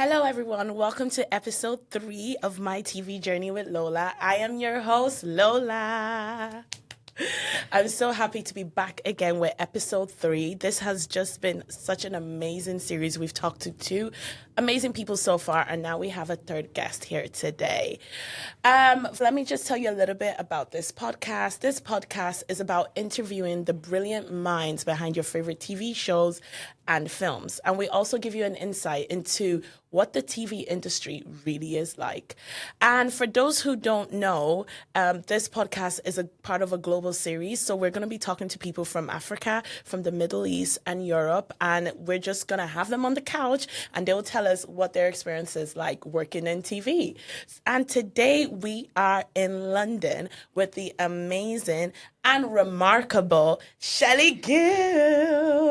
Hello, everyone. Welcome to episode 3 of my TV journey with Lola. I am your host, Lola. I'm so happy to be back again with episode 3. This has just been such an amazing series. We've talked to 2 amazing people so far, and now we have a 3rd guest here today. Let me just tell you a little bit about this podcast. This podcast is about interviewing the brilliant minds behind your favorite TV shows and films. And we also give you an insight into what the TV industry really is like. And for those who don't know, this podcast is a part of a global series. So we're going to be talking to people from Africa, from the Middle East and Europe. And we're just going to have them on the couch and they will tell us what their experience is like working in TV. And today we are in London with the amazing and remarkable Shelley Gill.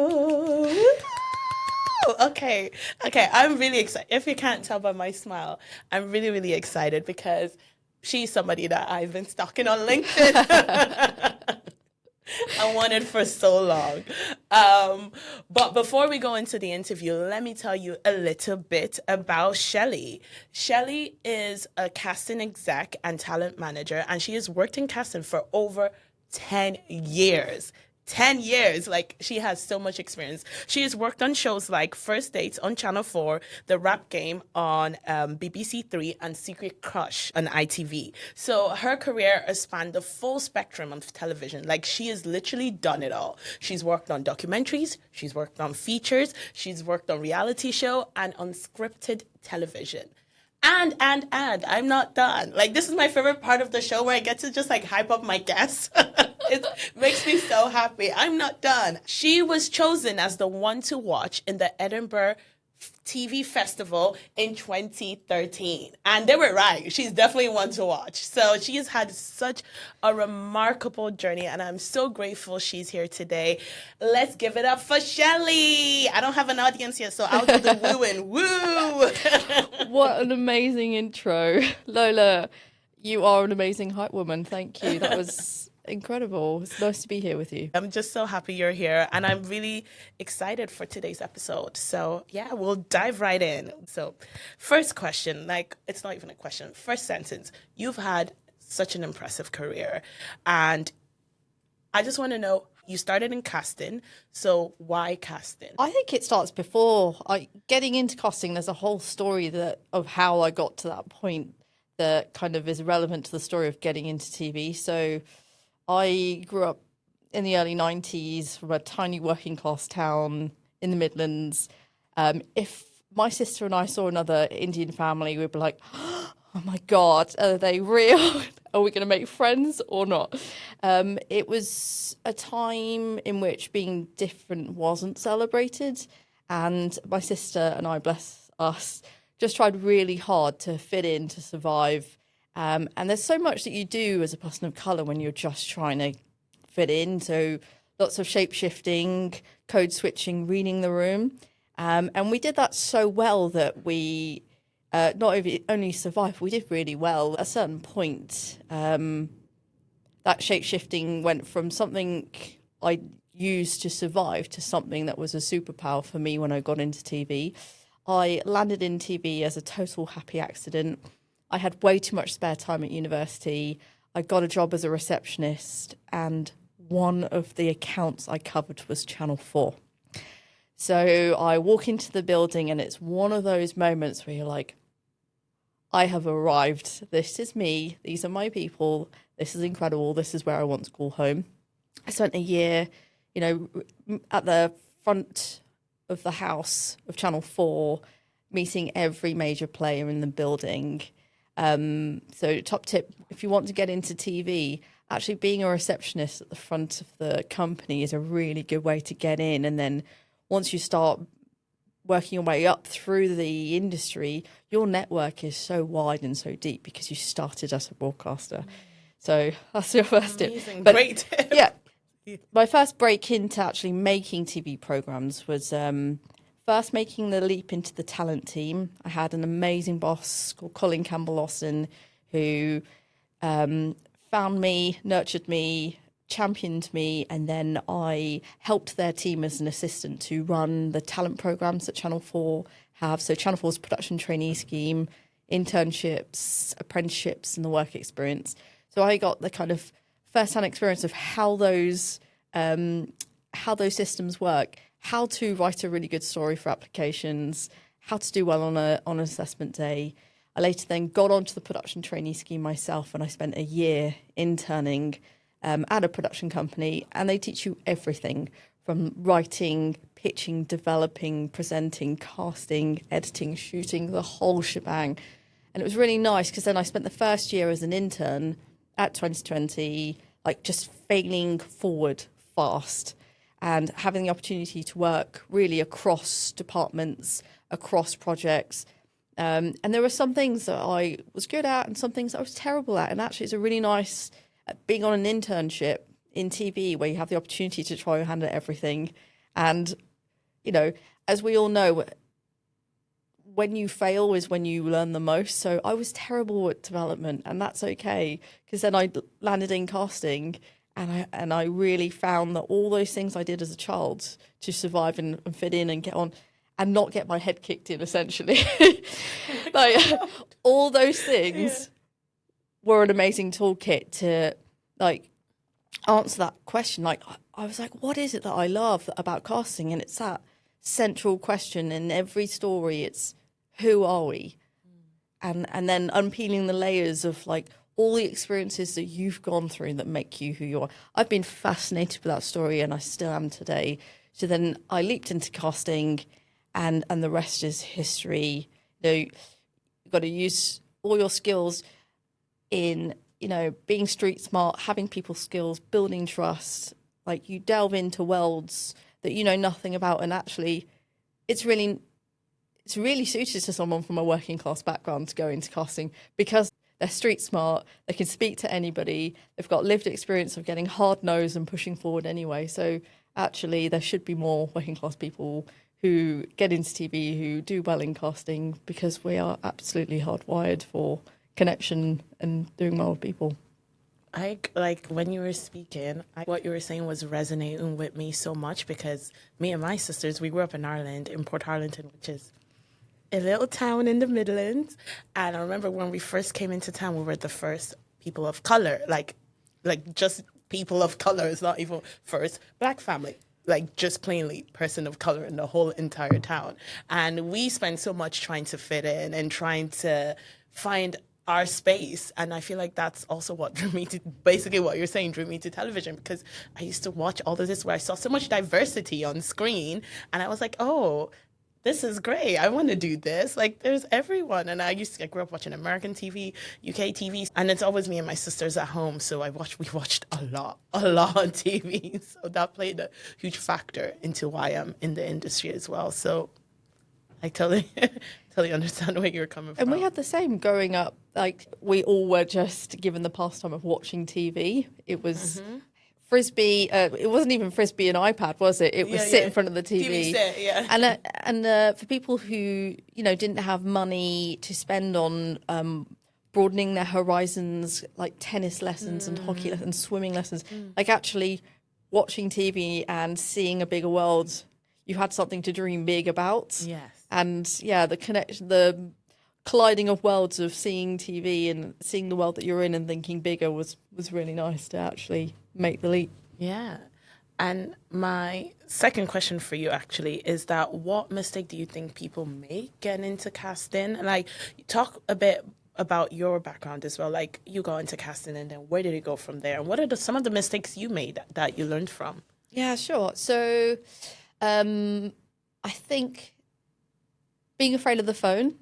Okay, I'm really excited. If you can't tell by my smile, I'm really, really excited because she's somebody that I've been stalking on LinkedIn. I wanted for so long. But before we go into the interview, let me tell you a little bit about Shelley. Shelley is a casting exec and talent manager, and she has worked in casting for over 10 years. 10 years. Like, she has so much experience. She has worked on shows like First Dates on Channel 4, The Rap Game on BBC 3, and Secret Crush on ITV. So her career has spanned the full spectrum of television. Like, she has literally done it all. She's worked on documentaries, she's worked on features, she's worked on reality show and unscripted television. And I'm not done. Like, this is my favorite part of the show where I get to just like hype up my guests. It makes me so happy. I'm not done. She was chosen as the one to watch in the Edinburgh TV Festival in 2013. And they were right. She's definitely one to watch. So she has had such a remarkable journey, and I'm so grateful she's here today. Let's give it up for Shelley. I don't have an audience yet, so I'll do the woo and woo. What an amazing intro. Lola, you are an amazing hype woman. Thank you. That was incredible. It's nice to be here with you. I'm just so happy you're here, and I'm really excited for today's episode. So yeah, we'll dive right in. So first question, like, it's not even a question. First sentence, you've had such an impressive career, and I just want to know, you started in casting, so why casting? I think it starts before getting into casting. There's a whole story of how I got to that point that kind of is relevant to the story of getting into TV. So I grew up in the early 90s from a tiny working class town in the Midlands. If my sister and I saw another Indian family, we'd be like, oh my God, are they real? Are we going to make friends or not? It was a time in which being different wasn't celebrated. And my sister and I, bless us, just tried really hard to fit in, to survive. And there's so much that you do as a person of colour when you're just trying to fit in. So lots of shape-shifting, code switching, reading the room. And we did that so well that we not only survived, we did really well. At a certain point, that shape-shifting went from something I used to survive to something that was a superpower for me when I got into TV. I landed in TV as a total happy accident. I had way too much spare time at university. I got a job as a receptionist, and one of the accounts I covered was Channel 4. So I walk into the building, and it's one of those moments where you're like, I have arrived. This is me. These are my people. This is incredible. This is where I want to call home. I spent a year, at the front of the house of Channel 4, meeting every major player in the building. So top tip, if you want to get into TV, actually being a receptionist at the front of the company is a really good way to get in. And then once you start working your way up through the industry, your network is so wide and so deep because you started as a broadcaster. So that's your first tip. But, great tip. Yeah. My first break into actually making TV programs was first making the leap into the talent team. I had an amazing boss called Colin Campbell-Lawson who found me, nurtured me, championed me, and then I helped their team as an assistant to run the talent programs that Channel 4 have. So Channel 4's production trainee scheme, internships, apprenticeships, and the work experience. So I got the kind of first-hand experience of how those systems work, how to write a really good story for applications, how to do well on an assessment day. I later then got onto the production trainee scheme myself, and I spent a year interning at a production company, and they teach you everything from writing, pitching, developing, presenting, casting, editing, shooting, the whole shebang. And it was really nice because then I spent the first year as an intern at 2020, like just failing forward fast and having the opportunity to work really across departments, across projects. And there were some things that I was good at and some things that I was terrible at. And actually, it's a really nice being on an internship in TV where you have the opportunity to try your hand at everything. And, you know, as we all know, when you fail is when you learn the most. So I was terrible at development, and that's okay, because then I landed in casting, and I really found that all those things I did as a child to survive and fit in and get on and not get my head kicked in, essentially. Like, all those things were an amazing toolkit to, like, answer that question. Like, I was like, what is it that I love about casting? And it's that central question in every story. It's, who are we? And then unpeeling the layers of, like, all the experiences that you've gone through that make you who you are. I've been fascinated with that story, and I still am today. So then I leaped into casting, and the rest is history. You know, you've got to use all your skills in, you know, being street smart, having people skills, building trust. Like, you delve into worlds that you know nothing about, and actually it's really suited to someone from a working class background to go into casting because they're street smart, they can speak to anybody, they've got lived experience of getting hard nosed and pushing forward anyway. So actually there should be more working class people who get into TV, who do well in casting, because we are absolutely hardwired for connection and doing well with people. Like when you were speaking, what you were saying was resonating with me so much, because me and my sisters, we grew up in Ireland, in Portarlington, which is a little town in the Midlands. And I remember when we first came into town, we were the first people of color, like just people of color. It's not even first Black family, like just plainly person of color in the whole entire town. And we spent so much trying to fit in and trying to find our space. And I feel like that's also what drew me to, basically what you're saying, drew me to television, because I used to watch all of this where I saw so much diversity on screen, and I was like, oh, this is great. I want to do this. Like, there's everyone. And I grew up watching American TV, UK TV, and it's always me and my sisters at home. So we watched a lot on TV. So that played a huge factor into why I'm in the industry as well. So I totally understand where you're coming from. And we had the same growing up. Like, we all were just given the pastime of watching TV. It was Frisbee. It wasn't even Frisbee and iPad, was it? It was sit in front of the TV. And for people who, you know, didn't have money to spend on broadening their horizons, like tennis lessons and hockey lessons, swimming lessons, like actually watching TV and seeing a bigger world, you had something to dream big about. Yes. And yeah, the connection, the colliding of worlds of seeing TV and seeing the world that you're in and thinking bigger was really nice to actually make the leap. Yeah. And my second question for you actually is that what mistake do you think people make getting into casting? Like, talk a bit about your background as well. Like, you go into casting and then where did it go from there? And what are some of the mistakes you made that you learned from? Yeah, sure. So I think being afraid of the phone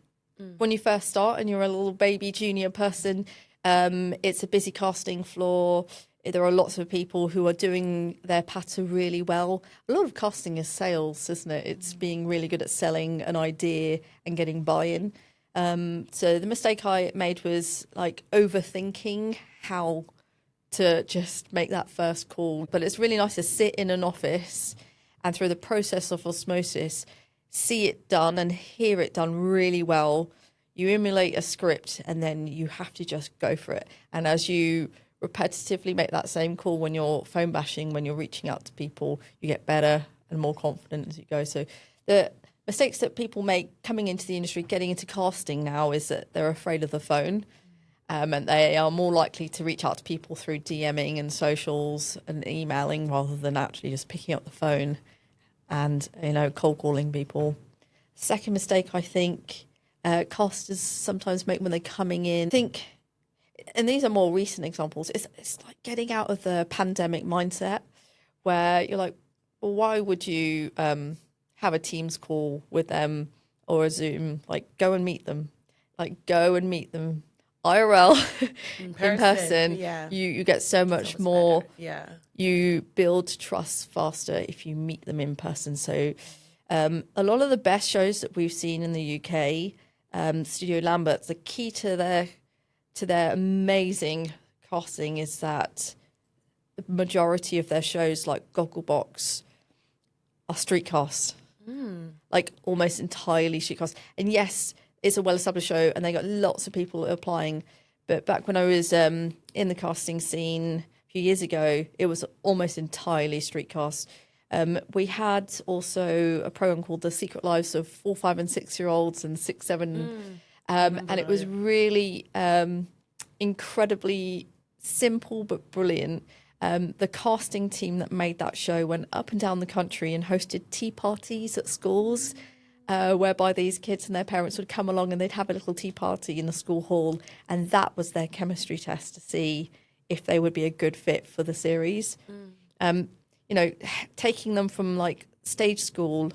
when you first start and you're a little baby junior person, it's a busy casting floor. There are lots of people who are doing their patter really well. A lot of casting is sales, isn't it? It's being really good at selling an idea and getting buy-in. So the mistake I made was like overthinking how to just make that first call. But it's really nice to sit in an office and through the process of osmosis, see it done and hear it done really well. You emulate a script and then you have to just go for it. And as you repetitively make that same call when you're phone bashing, when you're reaching out to people, you get better and more confident as you go. So the mistakes that people make coming into the industry, getting into casting now, is that they're afraid of the phone. And they are more likely to reach out to people through DMing and socials and emailing rather than actually just picking up the phone and, cold calling people. Second mistake, I think, casters sometimes make when they're coming in. I think, and these are more recent examples, it's like getting out of the pandemic mindset where you're like, well, why would you have a Teams call with them or a Zoom? Like, go and meet them. IRL, in person, yeah. you get so much more. Better. Yeah. You build trust faster if you meet them in person. So a lot of the best shows that we've seen in the UK, Studio Lambert, the key to their amazing casting is that the majority of their shows, like Gogglebox, are street casts. Like almost entirely street casts. And yes, it's a well-established show and they got lots of people applying. But back when I was in the casting scene a few years ago, it was almost entirely street cast. We had also a program called The Secret Lives of 4, 5 and 6-year-olds and 6, 7. And it was really incredibly simple but brilliant. The casting team that made that show went up and down the country and hosted tea parties at schools. Whereby these kids and their parents would come along and they'd have a little tea party in the school hall, and that was their chemistry test to see if they would be a good fit for the series. Taking them from like stage school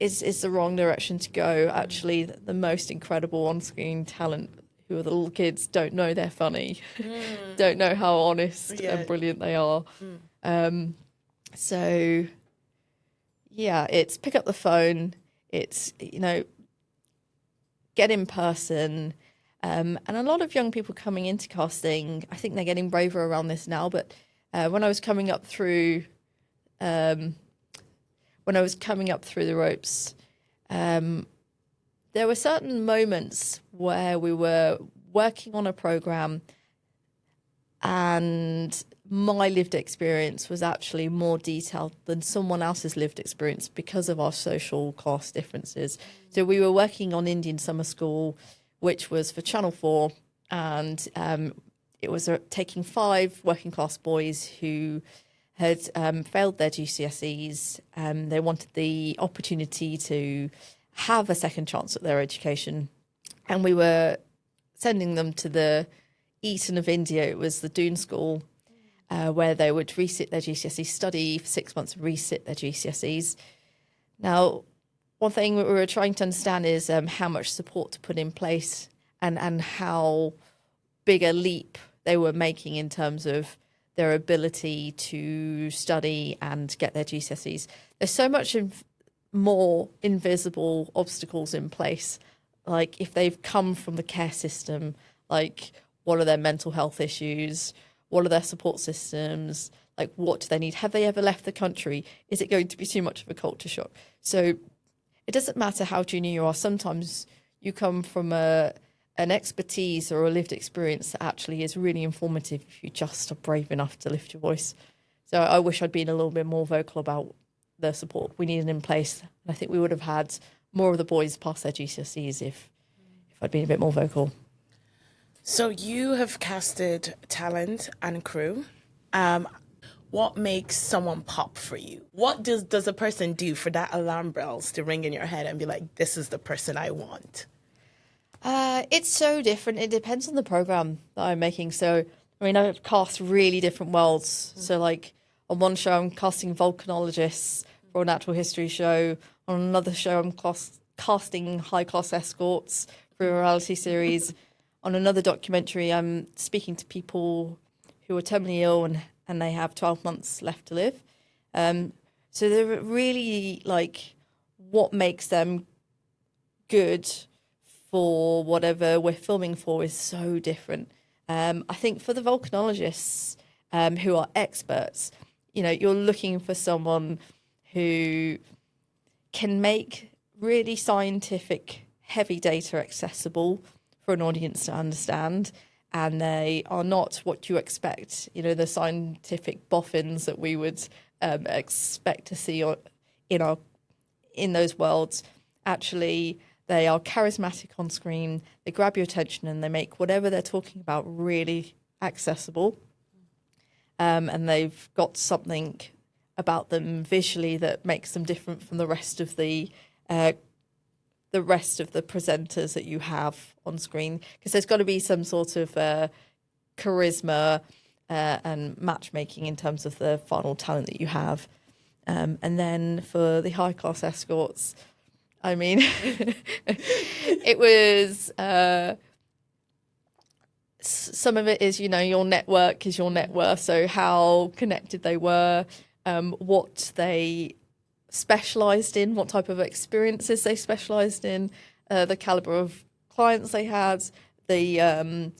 is the wrong direction to go. Actually, the most incredible on-screen talent who are the little kids don't know they're funny, don't know how honest and brilliant they are. So... yeah, it's pick up the phone, it's, get in person. And a lot of young people coming into casting, I think they're getting braver around this now. But when I was coming up through the ropes, there were certain moments where we were working on a program and my lived experience was actually more detailed than someone else's lived experience because of our social class differences. So we were working on Indian Summer School, which was for Channel 4, and it was taking 5 working class boys who had failed their GCSEs. They wanted the opportunity to have a second chance at their education, and we were sending them to the Eton of India. It was the Doon School, where they would resit their GCSEs, study for 6 months, resit their GCSEs. Now, one thing we were trying to understand is how much support to put in place and how big a leap they were making in terms of their ability to study and get their GCSEs. There's so much more invisible obstacles in place. Like if they've come from the care system, like what are their mental health issues? What are their support systems? Like, what do they need? Have they ever left the country? Is it going to be too much of a culture shock? So it doesn't matter how junior you are. Sometimes you come from an expertise or a lived experience that actually is really informative if you just are brave enough to lift your voice. So I wish I'd been a little bit more vocal about the support we needed in place. And I think we would have had more of the boys pass their GCSEs if I'd been a bit more vocal. So you have casted talent and crew. What makes someone pop for you? What does a person do for that alarm bells to ring in your head and be like, this is the person I want? It's so different. It depends on the program that I'm making. So, I mean, I've cast really different worlds. So, like, on one show, I'm casting volcanologists for a natural history show. On another show, I'm casting high-class escorts for a reality series. On another documentary, I'm speaking to people who are terminally ill and they have 12 months left to live. So they're really, like, what makes them good for whatever we're filming for is so different. I think for the volcanologists who are experts, you're looking for someone who can make really scientific, heavy data accessible for an audience to understand and they are not what you expect, the scientific boffins that we would expect to see in those worlds. Actually, they are charismatic on screen, they grab your attention, and they make whatever they're talking about really accessible. And they've got something about them visually that makes them different from the rest of the presenters that you have on screen, because there's got to be some sort of charisma and matchmaking in terms of the final talent that you have. And then for the high class escorts, I mean, it was some of it is, your network is your net worth. So how connected they were, what they specialised in, what type of experiences they specialised in, the calibre of clients they had. In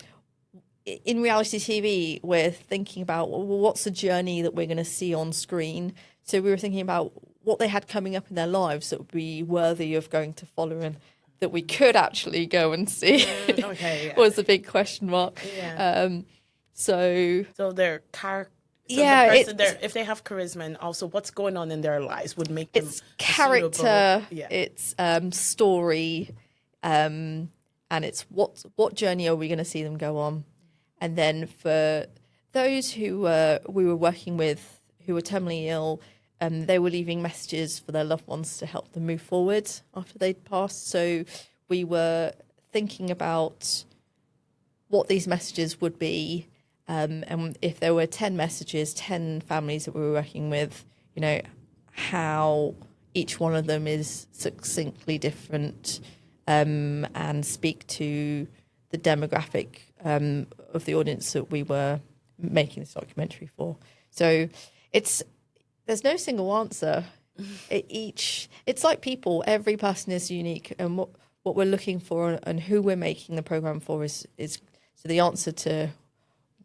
reality TV, we're thinking about, well, what's the journey that we're going to see on screen? So we were thinking about what they had coming up in their lives that would be worthy of going to follow and that we could actually go and see. Okay, yeah. Was a big question mark. Yeah. So their if they have charisma, and also what's going on in their lives would make them it's character, it's story, and it's what journey are we going to see them go on. And then for those who we were working with who were terminally ill, they were leaving messages for their loved ones to help them move forward after they'd passed. So we were thinking about what these messages would be, and if there were 10 messages, 10 families that we were working with, how each one of them is succinctly different, and speak to the demographic of the audience that we were making this documentary for. So there's no single answer. It's like people. Every person is unique, and what we're looking for and who we're making the program for is so the answer to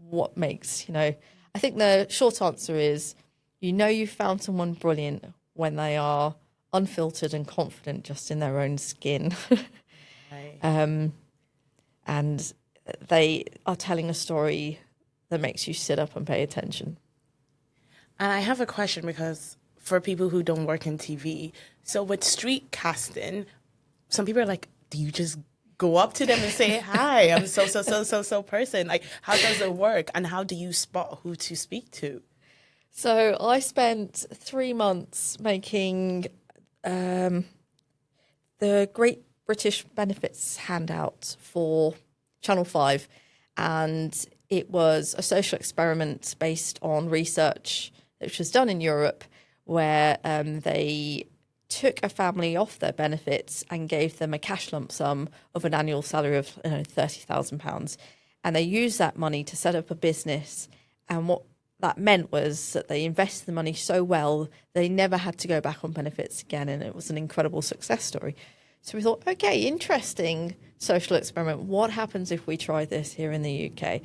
what makes. I think the short answer is, you found someone brilliant when they are unfiltered and confident just in their own skin. Right. And they are telling a story that makes you sit up and pay attention. And I have a question, because for people who don't work in TV, so with street casting, some people are like, do you just go up to them and say, hi, I'm so person? Like, how does it work? And how do you spot who to speak to? So I spent 3 months making the Great British Benefits handout for Channel 5. And it was a social experiment based on research which was done in Europe, where they took a family off their benefits and gave them a cash lump sum of an annual salary of £30,000. And they used that money to set up a business. And what that meant was that they invested the money so well, they never had to go back on benefits again. And it was an incredible success story. So we thought, okay, interesting social experiment. What happens if we try this here in the UK?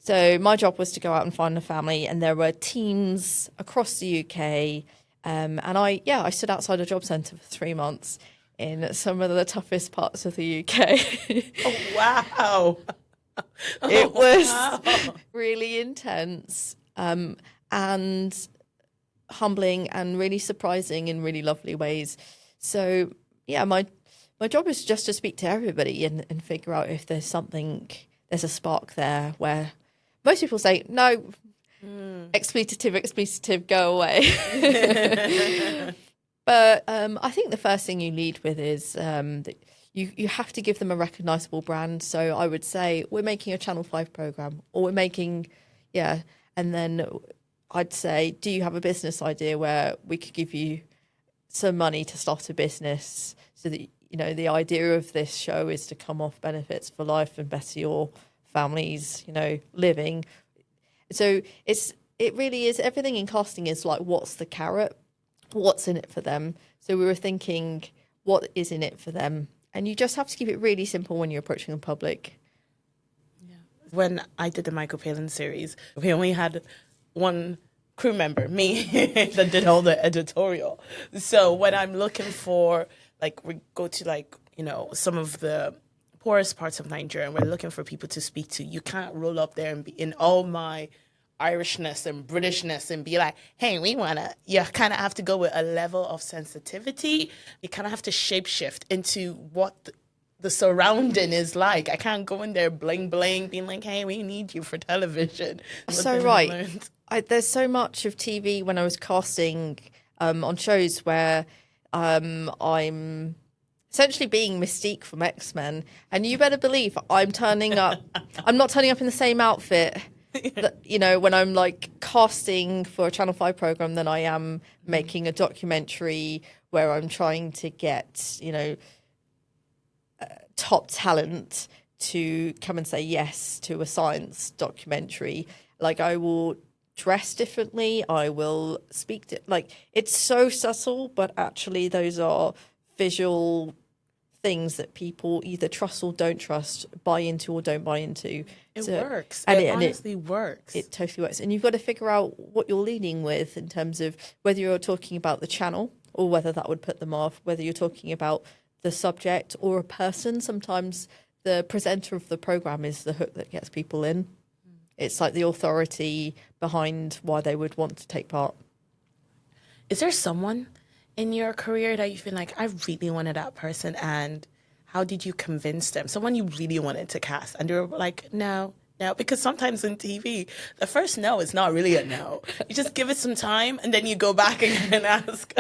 So my job was to go out and find a family, and there were teams across the UK. And I stood outside a job centre for 3 months in some of the toughest parts of the UK. Oh, wow. It was really intense, and humbling and really surprising in really lovely ways. So, my job is just to speak to everybody and figure out if there's a spark there where most people say, no, expletive, go away. But I think the first thing you lead with is that you have to give them a recognisable brand. So I would say, we're making a Channel 5 programme, or we're making, and then I'd say, do you have a business idea where we could give you some money to start a business, so that, the idea of this show is to come off benefits for life and better your family's, living. So it really is, everything in casting is like, what's the carrot? What's in it for them? So we were thinking, what is in it for them? And you just have to keep it really simple when you're approaching the public. Yeah. When I did the Michael Palin series, we only had one crew member, me, that did all the editorial. So when I'm looking for, we go to some of the poorest parts of Nigeria and we're looking for people to speak to, you can't roll up there and be in all my Irishness and Britishness and be like, hey, we wanna, you kind of have to go with a level of sensitivity. You kind of have to shapeshift into what the surrounding is like. I can't go in there bling bling being like, hey, we need you for television. So right. There's so much of TV when I was casting on shows where I'm essentially being Mystique from X-Men, and you better believe I'm turning up. I'm not turning up in the same outfit that, you know, when I'm like casting for a Channel 5 program than I am making a documentary where I'm trying to get, you know, top talent to come and say yes to a science documentary. Like, I will dress differently, I will speak like, it's so subtle, but actually those are visual things that people either trust or don't trust, buy into or don't buy into. It works. It honestly works. It totally works. And you've got to figure out what you're leading with in terms of whether you're talking about the channel or whether that would put them off, whether you're talking about the subject or a person. Sometimes the presenter of the program is the hook that gets people in. It's like the authority behind why they would want to take part. Is there someone in your career that you feel like, I really wanted that person, and how did you convince them? Someone you really wanted to cast, and they were like, no, because sometimes in TV, the first no is not really a no. You just give it some time, and then you go back again and ask.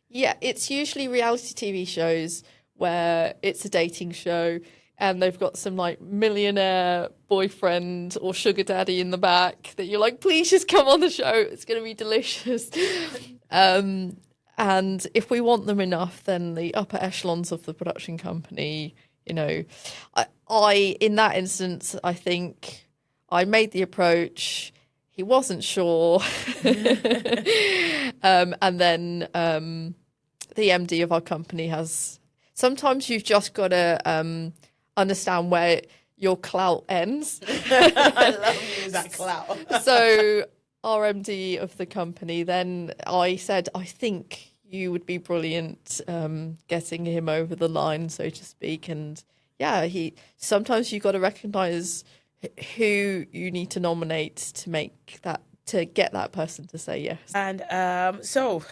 Yeah, it's usually reality TV shows where it's a dating show and they've got some like millionaire boyfriend or sugar daddy in the back that you're like, please just come on the show. It's going to be delicious. And if we want them enough, then the upper echelons of the production company, you know, I in that instance, I think I made the approach. He wasn't sure. And then the MD of our company has, sometimes you've just got to understand where your clout ends. I love using that clout. So our MD of the company, then I said, I think you would be brilliant getting him over the line, so to speak. And yeah, sometimes you've got to recognise who you need to nominate to make that, to get that person to say yes. And so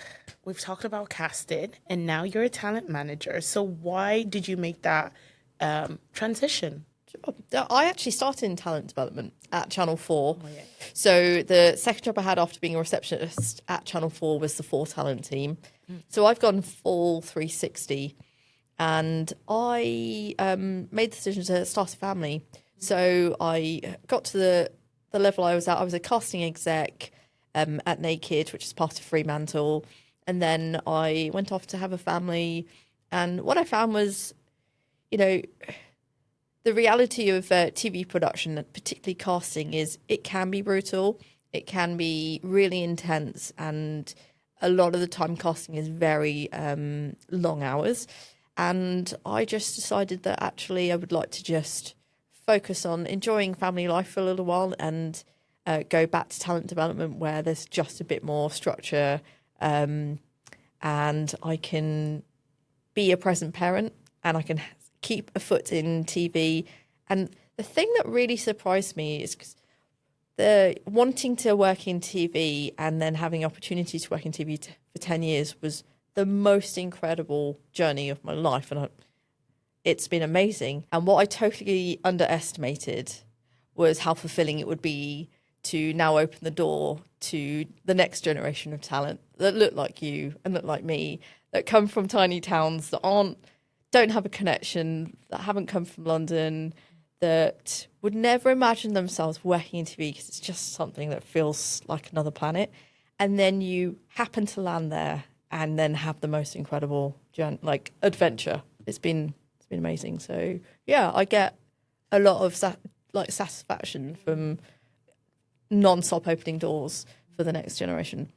we've talked about casting, and now you're a talent manager. So why did you make that transition? I actually started in talent development at Channel 4. Oh, yeah. So the second job I had after being a receptionist at Channel 4 was the 4 talent team. So I've gone full 360, and I made the decision to start a family. So I got to the level I was at. I was a casting exec at Naked, which is part of Fremantle. And then I went off to have a family. And what I found was, you know, the reality of TV production, particularly casting, is it can be brutal. It can be really intense. And a lot of the time casting is very long hours. And I just decided that actually I would like to just focus on enjoying family life for a little while and go back to talent development where there's just a bit more structure and I can be a present parent and I can keep a foot in TV. And the thing that really surprised me is the wanting to work in TV and then having opportunity to work in TV for 10 years was the most incredible journey of my life. And it's been amazing. And what I totally underestimated was how fulfilling it would be to now open the door to the next generation of talent that look like you and look like me, that come from tiny towns, that don't have a connection, that haven't come from London, that would never imagine themselves working in TV because it's just something that feels like another planet. And then you happen to land there and then have the most incredible adventure. It's been amazing. So yeah, I get a lot of satisfaction from non-stop opening doors for the next generation.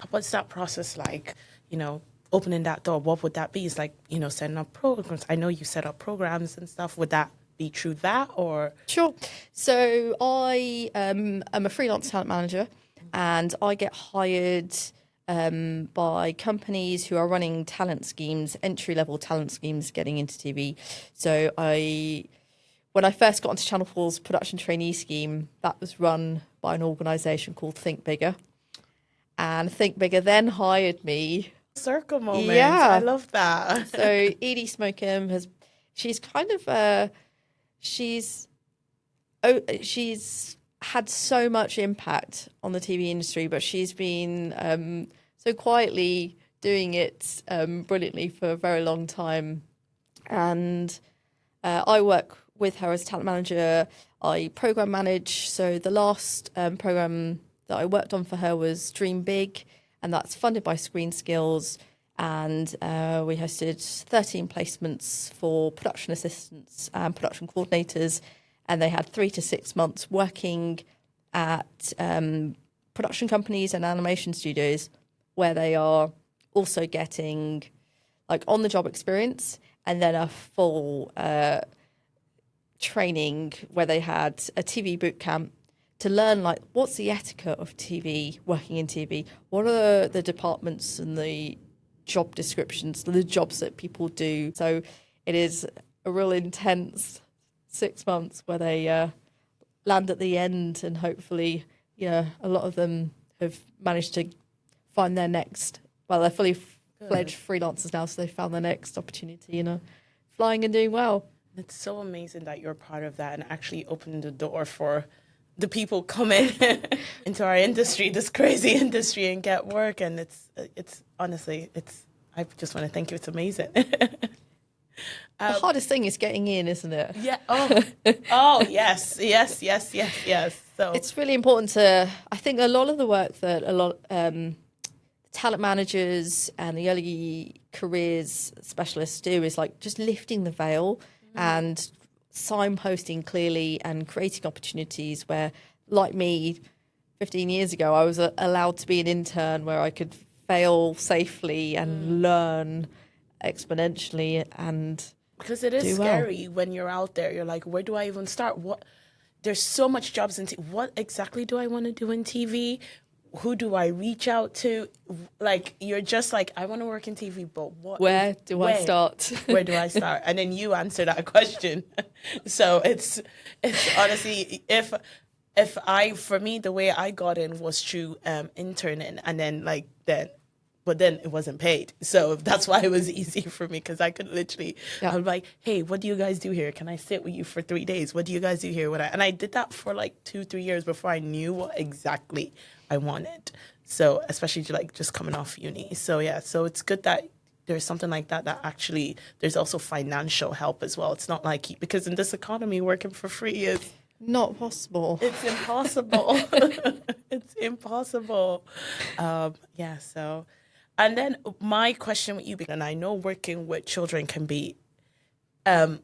What's that process like? You know, opening that door, what would that be? It's like, you know, setting up programs. I know you set up programs and stuff. Would that be through that or? Sure. So I am a freelance talent manager and I get hired by companies who are running talent schemes, entry-level talent schemes getting into TV. So when I first got onto Channel 4's production trainee scheme, that was run by an organisation called Think Bigger. And Think Bigger then hired me. Circle moment. Yeah. I love that. So Edie Smokum she's kind of, she's had so much impact on the TV industry, but she's been so quietly doing it brilliantly for a very long time. And I work with her as talent manager. I program manage. So the last program that I worked on for her was Dream Big, and that's funded by Screen Skills. And we hosted 13 placements for production assistants and production coordinators. And they had 3 to 6 months working at production companies and animation studios where they are also getting like on-the-job experience and then a full training where they had a TV boot camp to learn like what's the etiquette of TV, working in TV, what are the departments and the job descriptions, the jobs that people do. So it is a real intense 6 months where they land at the end, and hopefully, a lot of them have managed to find their next. Well, they're fully fledged freelancers now, so they found their next opportunity, flying and doing well. It's so amazing that you're part of that and actually opening the door for the people coming into our industry, this crazy industry, and get work. And it's honestly, I just want to thank you. It's amazing. The hardest thing is getting in, isn't it? Yeah. Oh, yes. So it's really important I think a lot of the work that talent managers and the early careers specialists do is like just lifting the veil and signposting clearly and creating opportunities where, like me, 15 years ago, I was allowed to be an intern where I could fail safely and learn exponentially. And because it is scary when you're out there, you're like, where do I even start? There's so much jobs in what exactly do I want to do in TV? Who do I reach out to? Like, you're just like, I want to work in TV, but where do I start? Where do I start? And then you answer that question. So it's honestly, for me, the way I got in was through interning, and then but then it wasn't paid. So that's why it was easy for me, because I could literally, I was like, hey, what do you guys do here? Can I sit with you for 3 days? What do you guys do here? And I did that for like 2-3 years before I knew what exactly I wanted. So especially just coming off uni. So yeah, so it's good that there's something like that actually, there's also financial help as well. It's not like, because in this economy, working for free is not possible. It's impossible. It's impossible. So... And then my question with you, and I know working with children can be not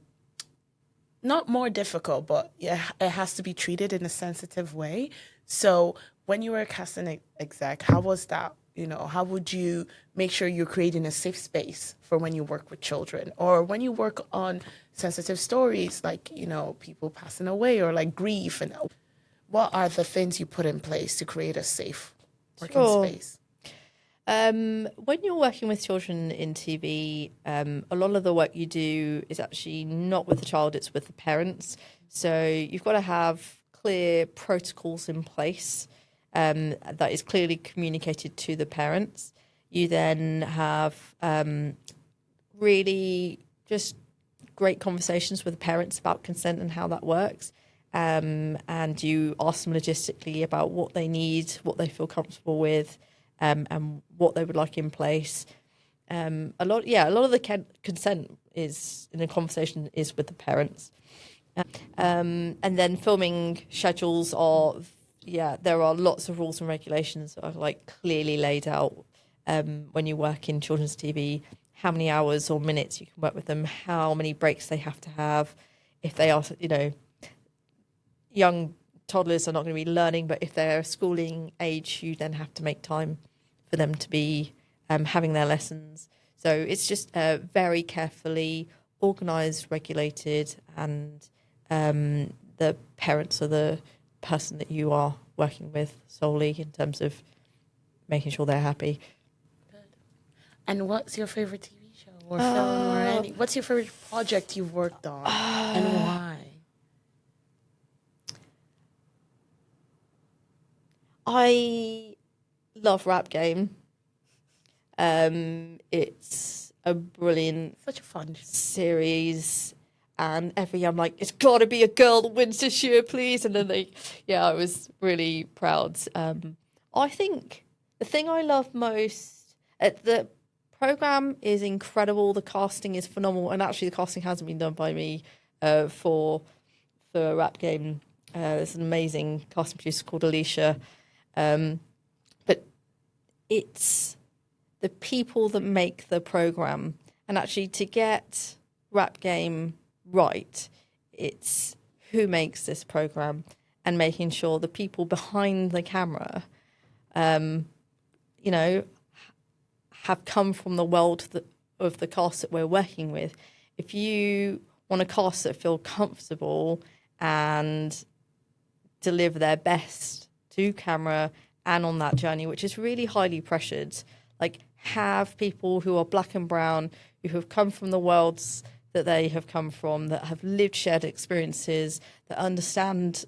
more difficult, but it has to be treated in a sensitive way. So when you were a casting exec, how was that? How would you make sure you're creating a safe space for when you work with children, or when you work on sensitive stories like, people passing away or like grief? And what are the things you put in place to create a safe working space? When you're working with children in TV, a lot of the work you do is actually not with the child, it's with the parents. So you've got to have clear protocols in place that is clearly communicated to the parents. You then have really just great conversations with the parents about consent and how that works. And you ask them logistically about what they need, what they feel comfortable with, and what they would like in place. A lot of the consent is in a conversation is with the parents. And then filming schedules there are lots of rules and regulations that are like clearly laid out when you work in children's TV, how many hours or minutes you can work with them, how many breaks they have to have. If they are, young toddlers are not going to be learning, but if they're schooling age, you then have to make time for them to be having their lessons. So it's just very carefully organised, regulated, and the parents are the person that you are working with solely in terms of making sure they're happy. And what's your favorite TV show or film or any? What's your favorite project you've worked on and why? I love Rap Game. It's a brilliant, Such a fun series, and every year I'm like, it's got to be a girl that wins this year, please. And then I was really proud. I think the thing I love most, the program is incredible. The casting is phenomenal, and actually, the casting hasn't been done by me for Rap Game. There's an amazing casting producer called Alicia. But it's the people that make the program, and actually to get Rap Game right, it's who makes this program and making sure the people behind the camera, have come from the world of the cast that we're working with. If you want a cast that feel comfortable and deliver their best to camera and on that journey, which is really highly pressured, like have people who are black and brown, who have come from the worlds that they have come from, that have lived shared experiences, that understand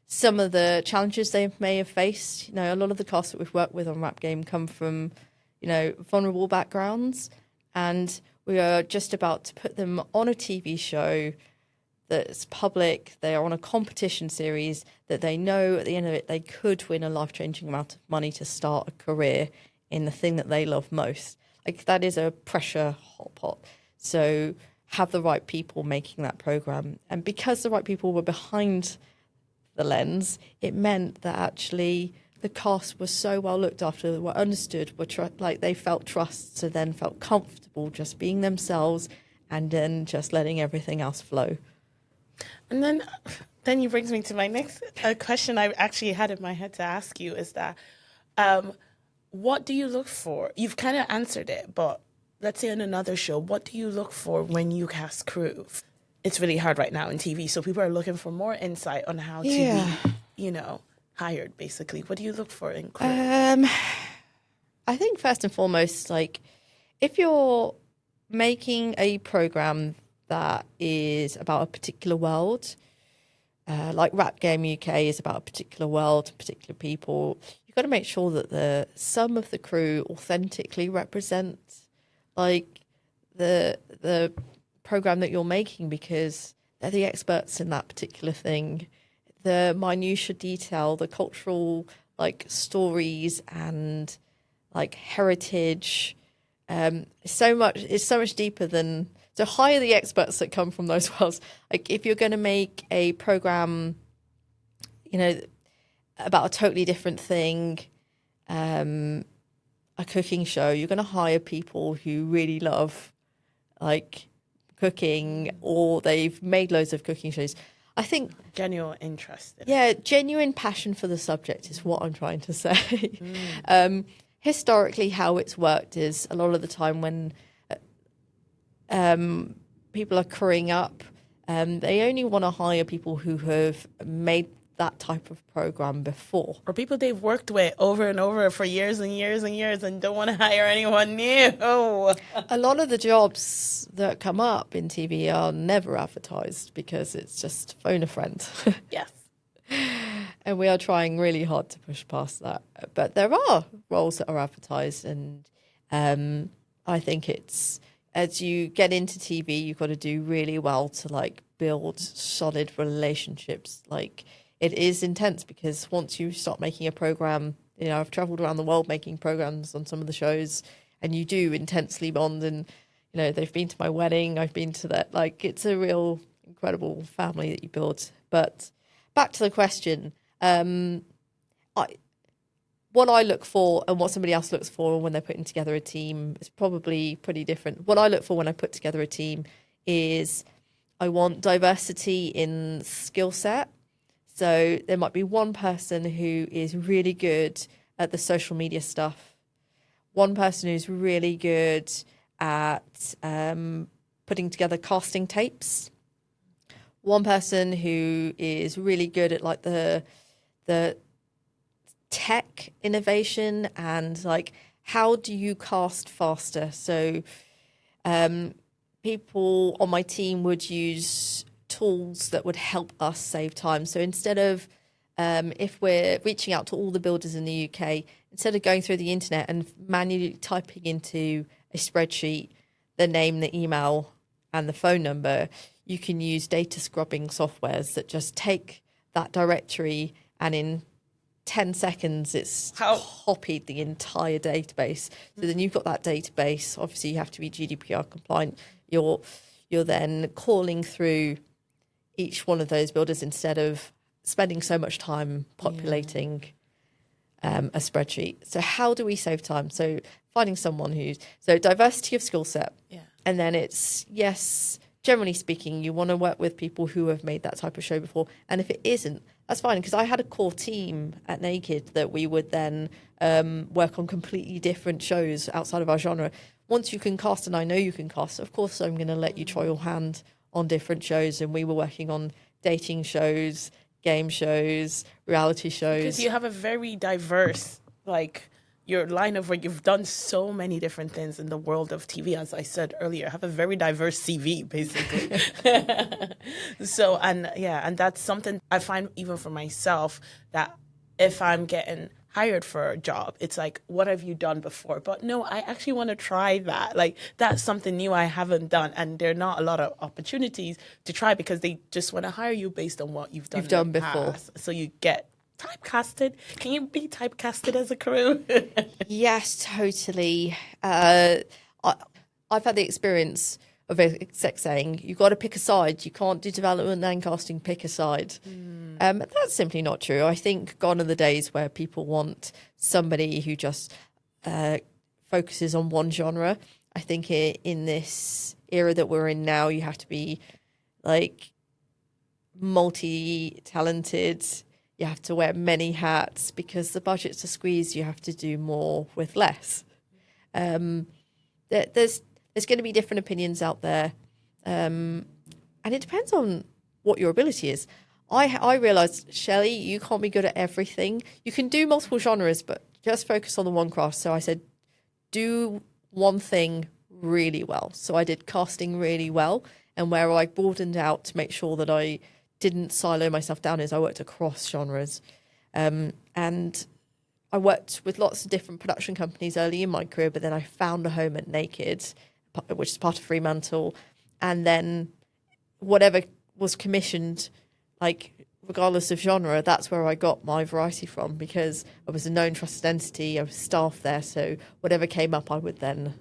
some of the challenges they may have faced. A lot of the cast that we've worked with on Rap Game come from, vulnerable backgrounds, and we are just about to put them on a TV show that's public. They are on a competition series that they know at the end of it they could win a life-changing amount of money to start a career in the thing that they love most. Like, that is a pressure hot pot. So have the right people making that program. And because the right people were behind the lens, it meant that actually the cast was so well looked after, were understood, they felt trust, so then felt comfortable just being themselves and then just letting everything else flow. And then you brings me to my next question I actually had in my head to ask you is that what do you look for? You've kind of answered it, but let's say on another show, what do you look for when you cast crew? It's really hard right now in TV, so people are looking for more insight on how to be, hired, basically. What do you look for in crew? I think first and foremost, if you're making a program that is about a particular world, like Rap Game UK is about a particular world, particular people, you've got to make sure that some of the crew authentically represent the program that you're making, because they're the experts in that particular thing. The minutiae detail, the cultural stories and heritage, it's so much deeper than. So hire the experts that come from those worlds. If you're going to make a program, about a totally different thing, a cooking show, you're going to hire people who really love cooking, or they've made loads of cooking shows. I think genuine interest. Genuine passion for the subject is what I'm trying to say. Historically, how it's worked is a lot of the time when people are crewing up, they only want to hire people who have made that type of program before, or people they've worked with over and over for years and years and years and don't want to hire anyone new. A lot of the jobs that come up in TV are never advertised because it's just phone a friend. Yes. And we are trying really hard to push past that. But there are roles that are advertised, and I think it's, as you get into TV, you've got to do really well to build solid relationships. It is intense because once you start making a program, I've traveled around the world making programs on some of the shows, and you do intensely bond. And they've been to my wedding, I've been to that. It's a real incredible family that you build. But back to the question, what I look for and what somebody else looks for when they're putting together a team is probably pretty different. What I look for when I put together a team is I want diversity in skill set. So there might be one person who is really good at the social media stuff, one person who's really good at putting together casting tapes, one person who is really good at the tech innovation and how do you cast faster? So people on my team would use tools that would help us save time. So instead of, if we're reaching out to all the builders in the UK, instead of going through the internet and manually typing into a spreadsheet the name, the email, and the phone number, you can use data scrubbing softwares that just take that directory and in 10 seconds it's copied the entire database. So then you've got that database. Obviously you have to be GDPR compliant. You're then calling through each one of those builders instead of spending so much time populating a spreadsheet. So how do we save time? So finding someone so diversity of skill set. Yeah. And then it's, yes, generally speaking, you want to work with people who have made that type of show before. And if it isn't, that's fine, because I had a core team at Naked that we would then work on completely different shows outside of our genre. Once you can cast, and I know you can cast, of course I'm going to let you try your hand on different shows. And we were working on dating shows, game shows, reality shows. Because you have a very diverse, your line of work, you've done so many different things in the world of TV, as I said earlier, have a very diverse CV, basically. So, and that's something I find even for myself, that if I'm getting hired for a job, it's like, what have you done before? But no, I actually want to try that. That's something new I haven't done. And there are not a lot of opportunities to try because they just want to hire you based on what you've done before. Past. So you get typecasted. Can you be typecasted as a crew? Yes, totally. I've had the experience of exec saying, you've got to pick a side. You can't do development and casting, pick a side. That's simply not true. I think gone are the days where people want somebody who just focuses on one genre. I think in this era that we're in now, you have to be multi-talented. You have to wear many hats because the budgets are squeezed. You have to do more with less. There's going to be different opinions out there. And it depends on what your ability is. I realised, Shelley, you can't be good at everything. You can do multiple genres, but just focus on the one craft. So I said, do one thing really well. So I did casting really well. And where I broadened out to make sure that I didn't silo myself down is I worked across genres. And I worked with lots of different production companies early in my career, but then I found a home at Naked, which is part of Fremantle. And then whatever was commissioned, regardless of genre, that's where I got my variety from, because I was a known trusted entity. I was staff there. So whatever came up, I would then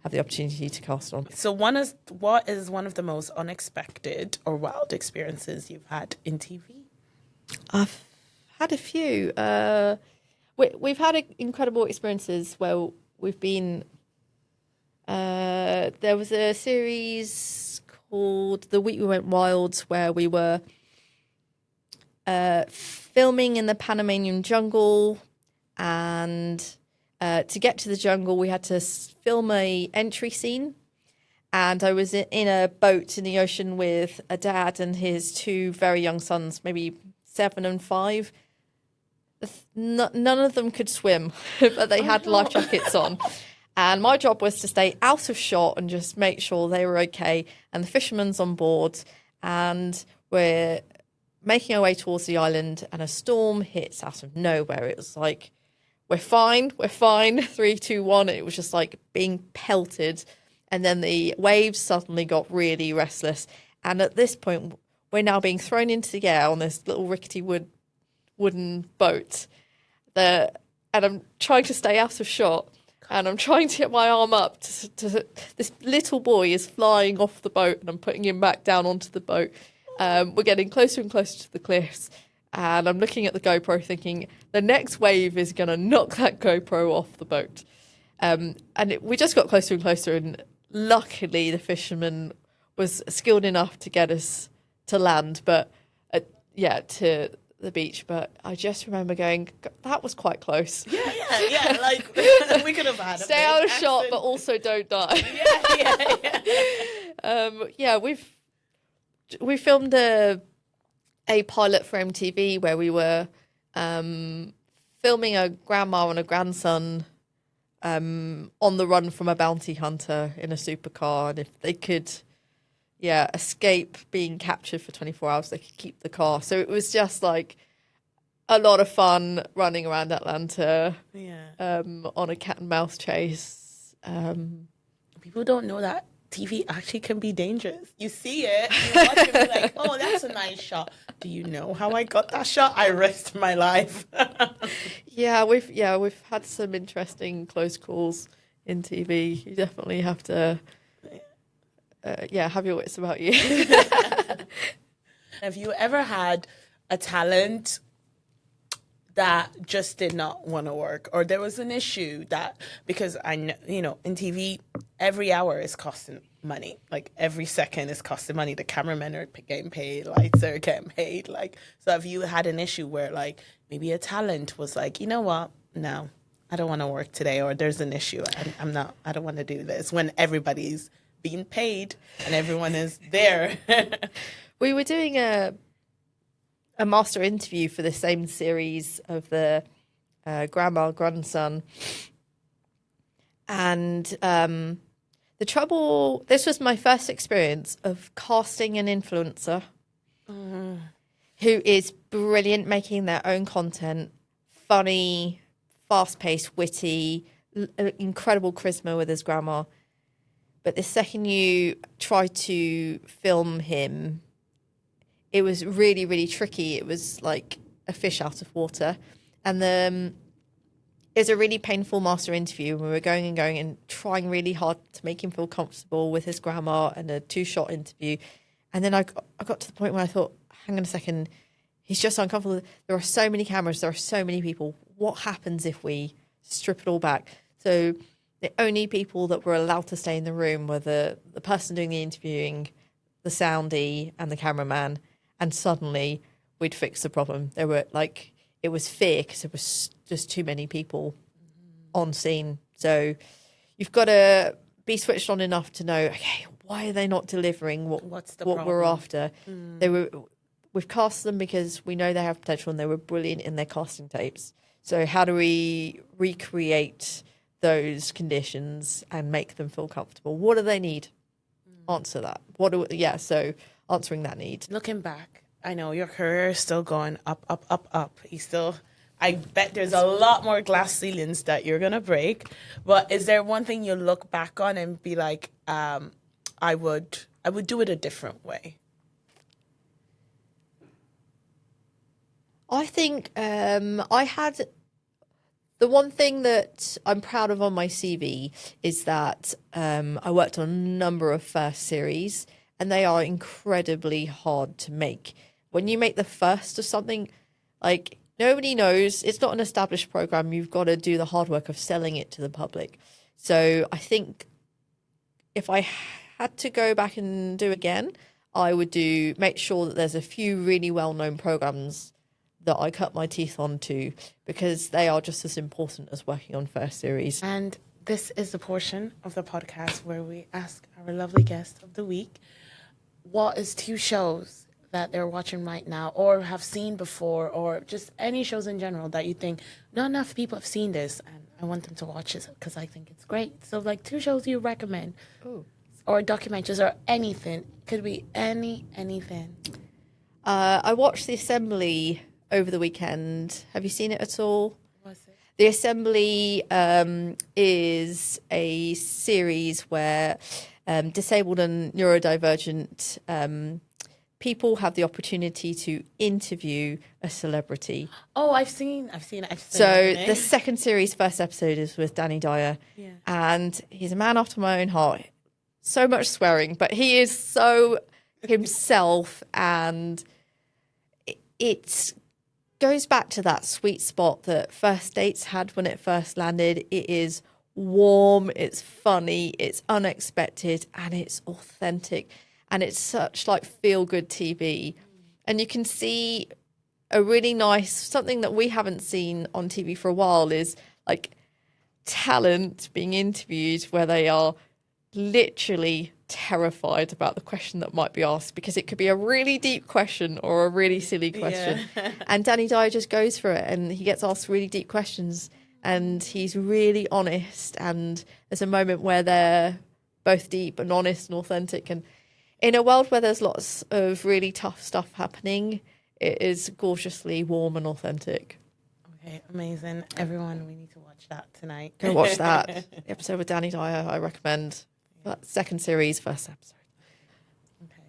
have the opportunity to cast on. So what is one of the most unexpected or wild experiences you've had in TV? I've had a few. We've had incredible experiences where we've been... there was a series called The Week We Went Wild where we were filming in the Panamanian jungle, and to get to the jungle we had to film a entry scene, and I was in a boat in the ocean with a dad and his two very young sons, maybe 7 and 5. None of them could swim, but they had life jackets on. And my job was to stay out of shot and just make sure they were okay. And the fisherman's on board, and we're making our way towards the island, and a storm hits out of nowhere. It was like, we're fine, 3, 2, 1. And it was just like being pelted. And then the waves suddenly got really restless. And at this point, we're now being thrown into the air on this little rickety wooden boat. And I'm trying to stay out of shot. And I'm trying to get my arm up to this little boy is flying off the boat, and I'm putting him back down onto the boat. We're getting closer and closer to the cliffs, and I'm looking at the GoPro thinking the next wave is going to knock that GoPro off the boat. We just got closer and closer, and luckily the fisherman was skilled enough to get us to land, but to the beach. But I just remember going, that was quite close. Yeah, like we could have had stay out of shot, but also don't die. We filmed a pilot for MTV where we were filming a grandma and a grandson on the run from a bounty hunter in a supercar, and if they could, escape being captured for 24 hours, they could keep the car. So it was just like a lot of fun running around Atlanta on a cat and mouse chase. People don't know that TV actually can be dangerous. You see it, you watch it, you're like, oh, that's a nice shot. Do you know how I got that shot? I risked my life. We've had some interesting close calls in TV. You definitely have to, have your wits about you. Have you ever had a talent that just did not want to work, or there was an issue that, because I know, in TV, every hour is costing money. Like every second is costing money. The cameramen are getting paid, lights are getting paid. Like, so have you had an issue where like maybe a talent was like, you know what? No, I don't want to work today, or there's an issue. I don't want to do this when everybody's being paid and everyone is there. We were doing a master interview for the same series of the grandma, grandson. And this was my first experience of casting an influencer who is brilliant, making their own content, funny, fast-paced, witty, incredible charisma with his grandma. But the second you try to film him, it was really, really tricky. It was like a fish out of water. And it was a really painful master interview. We were going and trying really hard to make him feel comfortable with his grandma, and a 2-shot interview. And then I got to the point where I thought, hang on a second, he's just uncomfortable. There are so many cameras. There are so many people. What happens if we strip it all back? So the only people that were allowed to stay in the room were the person doing the interviewing, the soundie, and the cameraman. And suddenly we'd fix the problem. There were it was fear because there was just too many people on scene. So you've got to be switched on enough to know, okay, why are they not delivering what we're after? We've cast them because we know they have potential and they were brilliant in their casting tapes. So how do we recreate those conditions and make them feel comfortable? What do they need? Answer that. So answering that need. Looking back, I know your career is still going up, up, up, up. I bet there's a lot more glass ceilings that you're going to break. But is there one thing you look back on and be like, I would do it a different way? I think I had... The one thing that I'm proud of on my CV is that I worked on a number of first series, and they are incredibly hard to make. When you make the first of something, like, nobody knows, it's not an established program. You've got to do the hard work of selling it to the public. So I think if I had to go back and do again, I would make sure that there's a few really well-known programs that I cut my teeth onto, because they are just as important as working on first series. And this is the portion of the podcast where we ask our lovely guest of the week, what is 2 shows that they're watching right now or have seen before, or just any shows in general that you think not enough people have seen this and I want them to watch it because I think it's great. So like 2 shows you recommend. Ooh. Or documentaries or anything. Could be anything. I watched The Assembly over the weekend. Have you seen it at all? What's it? The Assembly is a series where disabled and neurodivergent people have the opportunity to interview a celebrity. Oh, I've seen it. So the second series, first episode is with Danny Dyer. Yeah. And he's a man after my own heart. So much swearing, but he is so himself, and it goes back to that sweet spot that First Dates had when it first landed. It is warm, it's funny, it's unexpected, and it's authentic, and it's such like feel-good TV. And you can see a really nice, something that we haven't seen on TV for a while is like talent being interviewed where they are literally terrified about the question that might be asked, because it could be a really deep question or a really silly question. Yeah. And Danny Dyer just goes for it, and he gets asked really deep questions, and he's really honest, and there's a moment where they're both deep and honest and authentic, and in a world where there's lots of really tough stuff happening, it is gorgeously warm and authentic. Okay, amazing. Everyone, we need to watch that tonight. Go watch that. The episode with Danny Dyer, I recommend. That second series, first episode. Okay.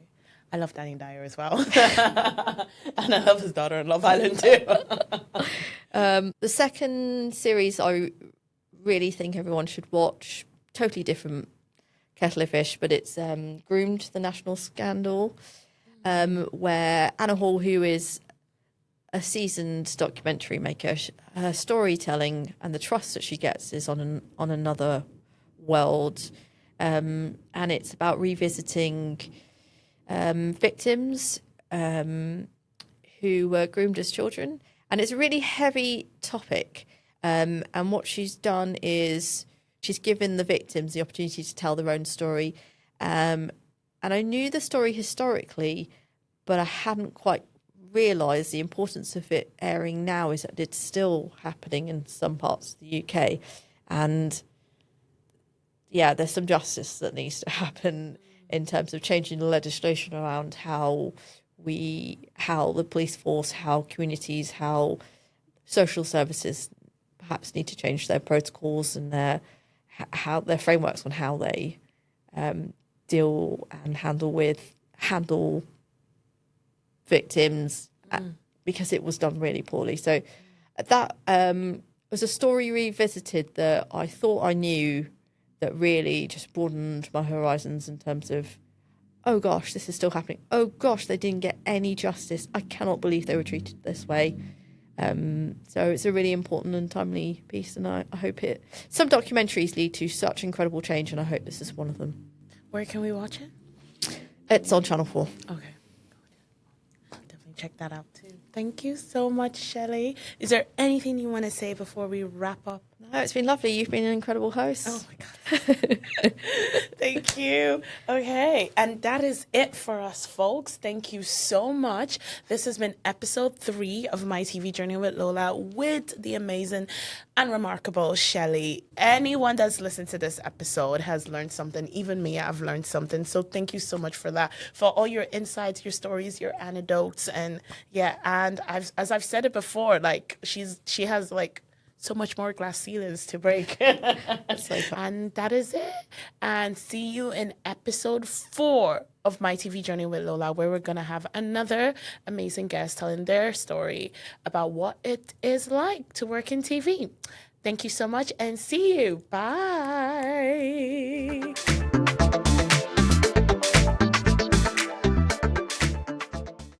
I love Danny Dyer as well. And I love his daughter in Love Island too. The second series I really think everyone should watch, totally different kettle of fish, but it's Groomed, the National Scandal, where Anna Hall, who is a seasoned documentary maker, her storytelling and the trust that she gets is on another world, and it's about revisiting victims who were groomed as children, and it's a really heavy topic, and what she's done is she's given the victims the opportunity to tell their own story, and I knew the story historically, but I hadn't quite realised the importance of it airing now is that it's still happening in some parts of the UK, and yeah, there's some justice that needs to happen in terms of changing the legislation around how the police force, how communities, how social services perhaps need to change their protocols and their frameworks on how they deal and handle victims, because it was done really poorly. So that was a story revisited that I thought I knew, that really just broadened my horizons in terms of, oh gosh, this is still happening. Oh gosh, they didn't get any justice. I cannot believe they were treated this way. So it's a really important and timely piece, and I hope some documentaries lead to such incredible change, and I hope this is one of them. Where can we watch it? It's on Channel 4. Okay. Definitely check that out too. Thank you so much, Shelley. Is there anything you want to say before we wrap up? No, it's been lovely. You've been an incredible host. Oh my God. Thank you. Okay. And that is it for us, folks. Thank you so much. This has been episode 3 of My TV Journey with Lola with the amazing and remarkable Shelley. Anyone that's listened to this episode has learned something. Even me, I've learned something. So thank you so much for that, for all your insights, your stories, your anecdotes. And yeah, and as I've said it before, like she has like so much more glass ceilings to break. And that is it. And see you in episode 4 of My TV Journey with Lola, where we're going to have another amazing guest telling their story about what it is like to work in TV. Thank you so much and see you. Bye.